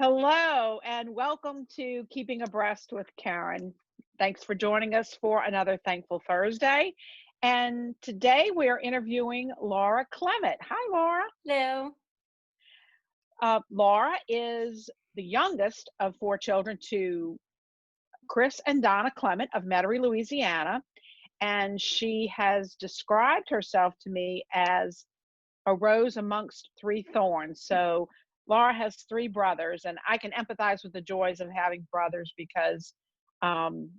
Hello, and welcome to Keeping Abreast with Karen. Thanks for joining us for another Thankful Thursday. And today we are interviewing Laura Clement. Hi, Laura. Hello. Laura is the youngest of four children to Chris and Donna Clement of Metairie, Louisiana. And she has described herself to me as a rose amongst three thorns. So Laura has three brothers, and I can empathize with the joys of having brothers because um,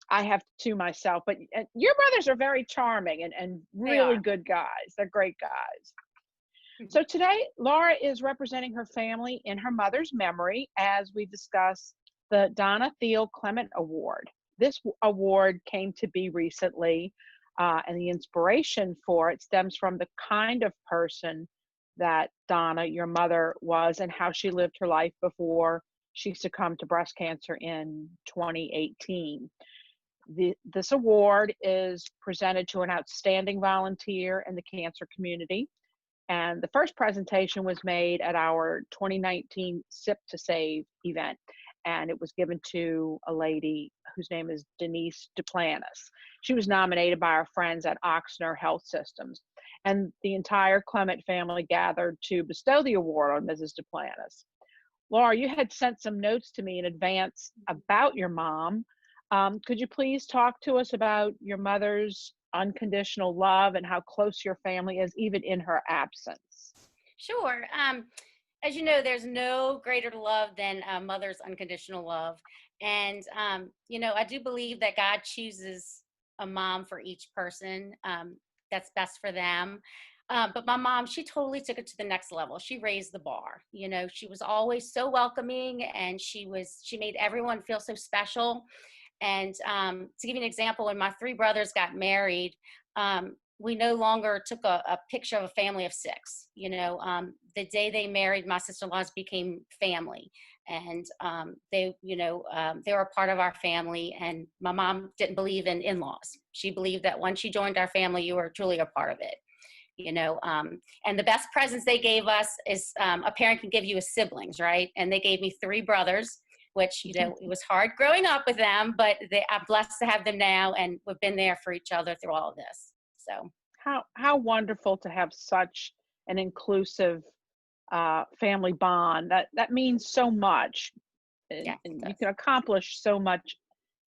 I have two myself. But your brothers are very charming and They really are. good guys. They're great guys. So today, Laura is representing her family in her mother's memory as we discuss the Donna Thiele Clement Award. This award came to be recently, and the inspiration for it stems from the kind of person that Donna, your mother, was and how she lived her life before she succumbed to breast cancer in 2018. This award is presented to an outstanding volunteer in the cancer community. And the first presentation was made at our 2019 Sip to Save event. And it was given to a lady whose name is Denise Duplantis. She was nominated by our friends at Oxnard Health Systems. And the entire Clement family gathered to bestow the award on Mrs. Duplantis. Laura, you had sent some notes to me in advance about your mom. Could you please talk to us about your mother's unconditional love and how close your family is, even in her absence? Sure. As you know, there's no greater love than a mother's unconditional love. And, I do believe that God chooses a mom for each person that's best for them. But my mom, she totally took it to the next level. She raised the bar. She was always so welcoming, and she made everyone feel so special. And to give you an example, when my three brothers got married, we no longer took a picture of a family of six. The day they married, my sister-in-laws became family, and they were a part of our family. And my mom didn't believe in in-laws. She believed that once you joined our family, you were truly a part of it. And the best presents they gave us is a parent can give you as siblings, right? And they gave me three brothers, which, it was hard growing up with them, but I'm blessed to have them now, and we've been there for each other through all of this. So How wonderful to have such an inclusive family bond. That means so much, yeah, and you can accomplish so much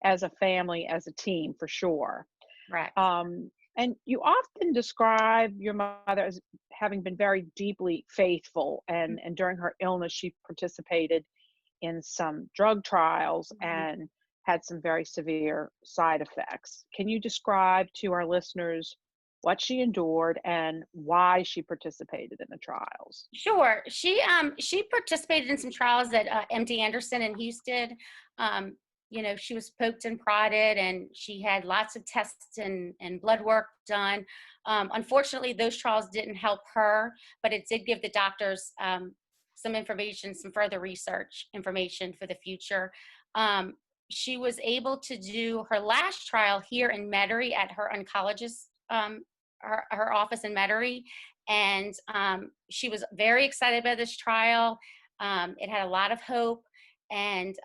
as a family, as a team, for sure. right. And you often describe your mother as having been very deeply faithful, and during her illness, she participated in some drug trials and had some very severe side effects. Can you describe to our listeners what she endured and why she participated in the trials? Sure. She participated in some trials at MD Anderson in Houston. She was poked and prodded, and she had lots of tests and blood work done. Unfortunately, those trials didn't help her, but it did give the doctors some information, some further research information for the future. She was able to do her last trial here in Metairie at her oncologist, her office in Metairie. And she was very excited about this trial. It had a lot of hope. And,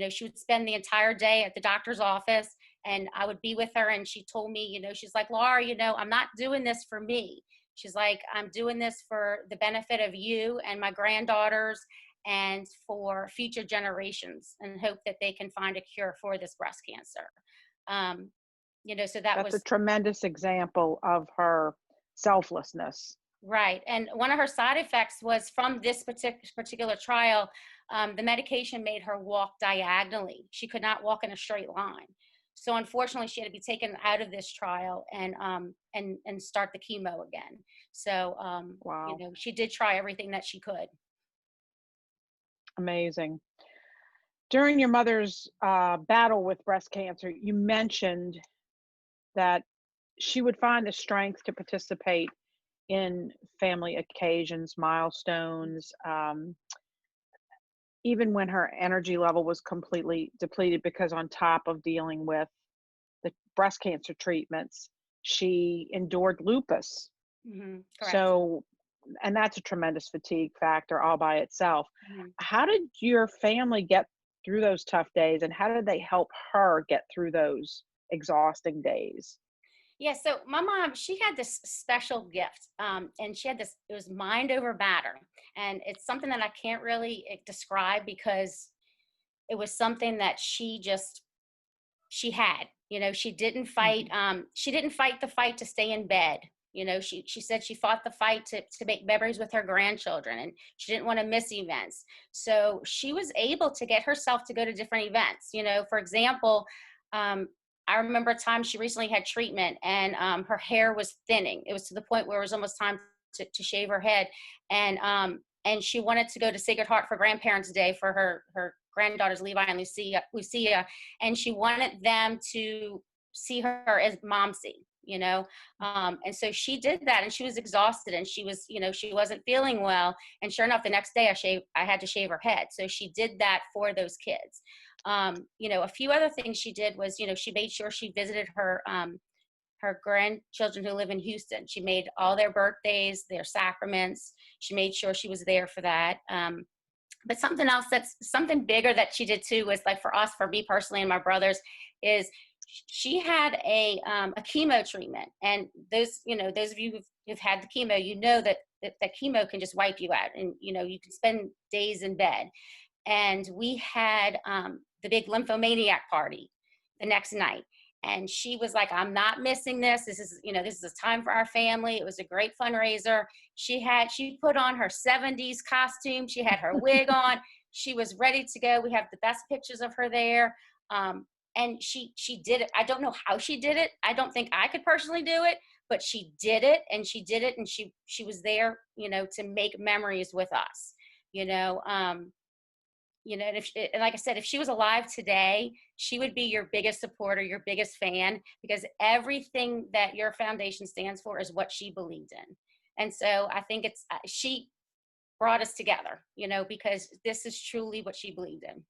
she would spend the entire day at the doctor's office, and I would be with her. And she told me, she's like, Laura, I'm not doing this for me. She's like, I'm doing this for the benefit of you and my granddaughters and for future generations, and hope that they can find a cure for this breast cancer. So That's a tremendous example of her selflessness. Right. And one of her side effects was from this particular trial, the medication made her walk diagonally. She could not walk in a straight line. So unfortunately, she had to be taken out of this trial and start the chemo again. So, Wow. she did try everything that she could. Amazing. During your mother's battle with breast cancer, you mentioned that she would find the strength to participate in family occasions, milestones, even when her energy level was completely depleted, because on top of dealing with the breast cancer treatments, she endured lupus. Correct. So and that's a tremendous fatigue factor all by itself. Mhm. How did your family get through those tough days, and how did they help her get through those exhausting days? Yeah, so my mom, she had this special gift, and she had this. It was mind over matter, and it's something that I can't really describe because it was something that she had. She didn't fight. Mhm. She didn't fight the fight to stay in bed. She said she fought the fight to make memories with her grandchildren, and she didn't want to miss events. So she was able to get herself to go to different events. For example, um, I remember a time she recently had treatment, and her hair was thinning. It was to the point where it was almost time to shave her head, and she wanted to go to Sacred Heart for Grandparents' Day for her granddaughters Levi and Lucia, and she wanted them to see her as momsy. And so she did that, and she was exhausted, and she wasn't feeling well, and sure enough, the next day I had to shave her head. So she did that for those kids. A few other things she did was, she made sure she visited her grandchildren who live in Houston. She made all their birthdays, their sacraments. She made sure she was there for that. But something else, that's something bigger that she did too, was like for me personally and my brothers, is she had a chemo treatment. And those of you who've had the chemo, that chemo can just wipe you out, and you can spend days in bed. And we had the big lymphomaniac party the next night, and she was like, I'm not missing this. This is a time for our family. It was a great fundraiser. She put on her 70s costume. She had her wig on. She was ready to go. We have the best pictures of her there. And she did it. I don't know how she did it. I don't think I could personally do it, but she did it, and she was there, to make memories with us. you know um and like I said, if she was alive today, she would be your biggest supporter, your biggest fan, because everything that your foundation stands for is what she believed in. And so I think she brought us together, because this is truly what she believed in.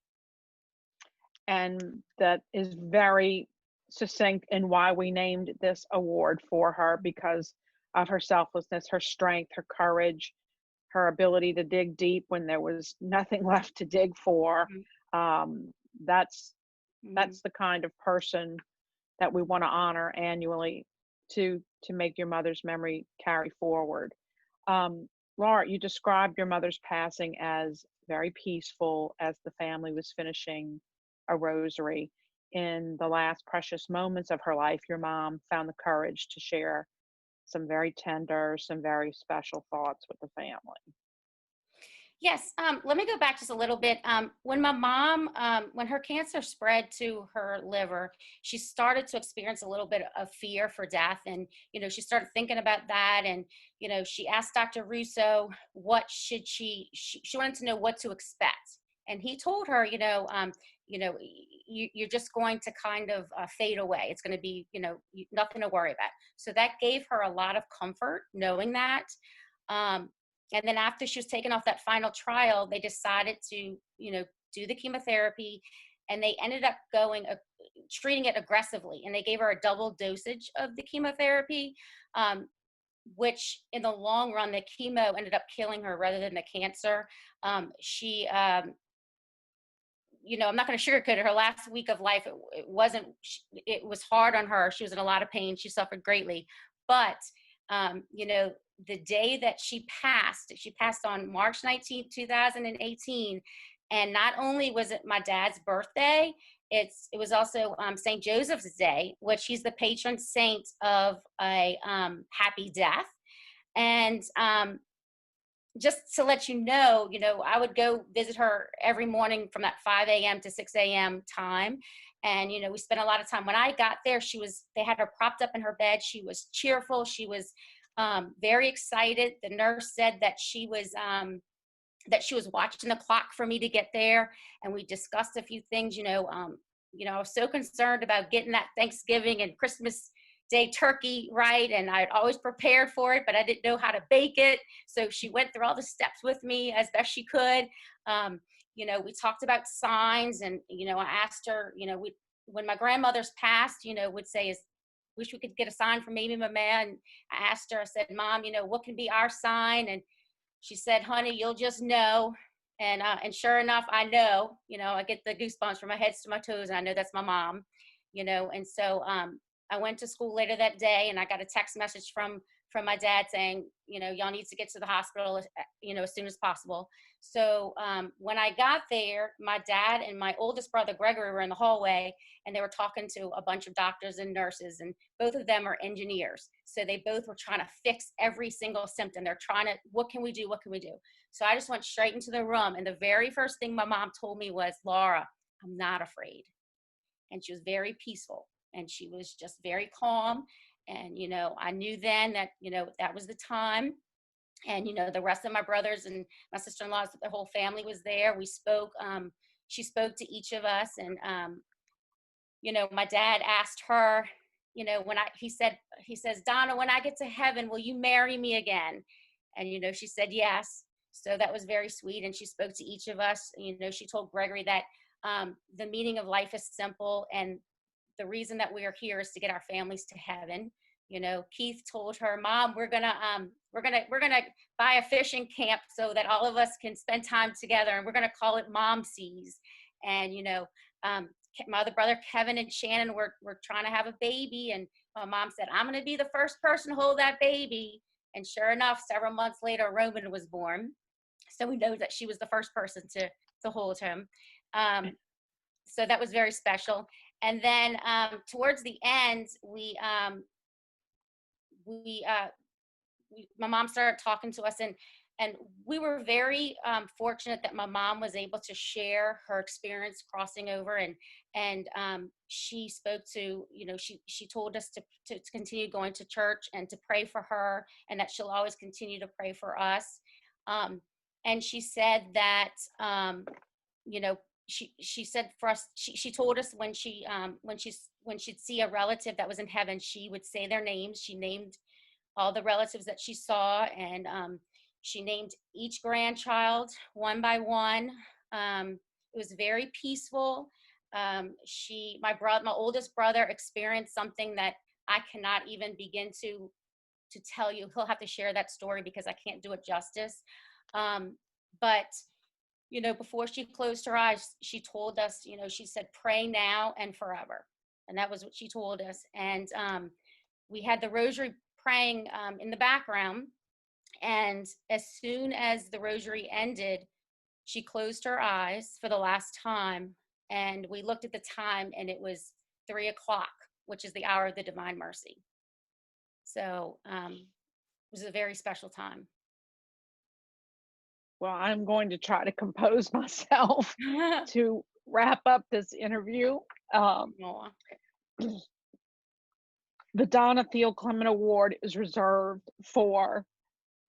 And that is very succinct in why we named this award for her, because of her selflessness, her strength, her courage, her ability to dig deep when there was nothing left to dig for. Mhm. Um, that's Mhm. that's the kind of person that we want to honor annually to make your mother's memory carry forward. Um, Laura, you described your mother's passing as very peaceful as the family was finishing a rosary. In the last precious moments of her life, your mom found the courage to share some very tender, some very special thoughts with the family. Yes, let me go back just a little bit. When my mom, when her cancer spread to her liver, she started to experience a little bit of fear for death. And, she started thinking about that. And, she asked Dr. Russo, what should she wanted to know what to expect. And he told her, you're just going to kind of fade away. It's going to be, nothing to worry about. So that gave her a lot of comfort knowing that. Um, and then after she was taken off that final trial, they decided to, do the chemotherapy, and they ended up treating it aggressively. And they gave her a double dosage of the chemotherapy, which in the long run, the chemo ended up killing her rather than the cancer. She, I'm not going to sugarcoat it. Her last week of life, it was hard on her. She was in a lot of pain. She suffered greatly. But, the day that she passed on March 19th, 2018. And not only was it my dad's birthday, it was also St. Joseph's Day, which he's the patron saint of a happy death. And just to let I would go visit her every morning from that 5 a.m. to 6 a.m. time. And, we spent a lot of time. When I got there, they had her propped up in her bed. She was cheerful. She was very excited. The nurse said that she was watching the clock for me to get there. And we discussed a few things. I was so concerned about getting that Thanksgiving and Christmas Day turkey right, and I'd always prepared for it, but I didn't know how to bake it. So she went through all the steps with me as best she could. We talked about signs, and I asked her, when my grandmother's passed, would say, wish we could get a sign from maybe my man. And I asked her, I said, Mom, what can be our sign? And she said, honey, you'll just know. And sure enough, I know, I get the goosebumps from my head to my toes, and I know that's my mom, and so I went to school later that day, and I got a text message from my dad saying, y'all need to get to the hospital, as soon as possible. So when I got there, my dad and my oldest brother, Gregory, were in the hallway, and they were talking to a bunch of doctors and nurses, and both of them are engineers. So they both were trying to fix every single symptom. They're trying to, what can we do? What can we do? So I just went straight into the room. And the very first thing my mom told me was, Laura, I'm not afraid. And she was very peaceful, and she was just very calm. And, I knew then that, that was the time. And, the rest of my brothers and my sister-in-laws, the whole family was there. We spoke, she spoke to each of us. And, my dad asked her, he says, Donna, when I get to heaven, will you marry me again? And, she said, yes. So that was very sweet. And she spoke to each of us. She told Gregory that the meaning of life is simple, and the reason that we are here is to get our families to heaven. Keith told her, Mom, we're gonna buy a fishing camp so that all of us can spend time together, and we're gonna call it Mom Sees. And my other brother Kevin and Shannon were trying to have a baby, and my mom said, I'm gonna be the first person to hold that baby. And sure enough, several months later, Roman was born. So we know that she was the first person to hold him. So that was very special. And then towards the end, my mom started talking to us, and we were very fortunate that my mom was able to share her experience crossing over, and she spoke to, she told us to continue going to church and to pray for her, and that she'll always continue to pray for us. And she said that, she said for us, she told us when she'd see a relative that was in heaven, she would say their names. She named all the relatives that she saw, and she named each grandchild one by one. It was very peaceful. My oldest brother experienced something that I cannot even begin to tell you. He'll have to share that story because I can't do it justice. But before she closed her eyes, she told us, she said, pray now and forever. And that was what she told us. And we had the rosary praying in the background. And as soon as the rosary ended, she closed her eyes for the last time. And we looked at the time, and it was 3:00, which is the hour of the Divine Mercy. So it was a very special time. Well, I'm going to try to compose myself to wrap up this interview. The Donna Thiele Clement Award is reserved for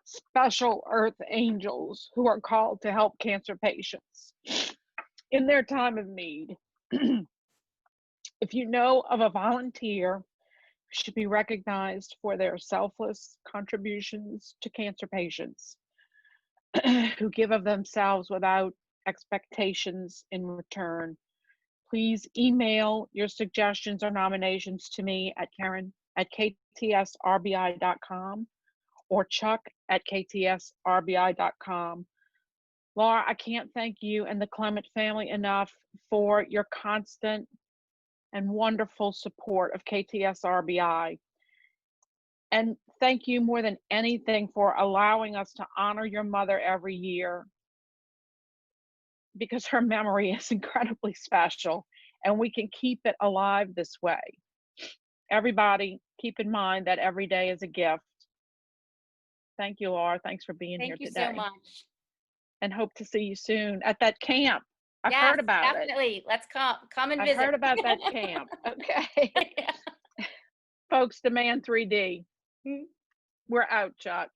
special earth angels who are called to help cancer patients in their time of need. If you know of a volunteer who should be recognized for their selfless contributions to cancer patients, who give of themselves without expectations in return, please email your suggestions or nominations to me at Karen@KTSRBI.com or Chuck@KTSRBI.com. Laura, I can't thank you and the Clement family enough for your constant and wonderful support of KTSRBI. And thank you more than anything for allowing us to honor your mother every year, because her memory is incredibly special, and we can keep it alive this way. Everybody, keep in mind that every day is a gift. Thank you, Laura. Thanks for being here today. Thank you so much. And hope to see you soon at that camp. I've Yes, heard about definitely. it. Let's come and visit. I've heard about that camp. Okay. Folks, demand 3D. We're out, Chuck.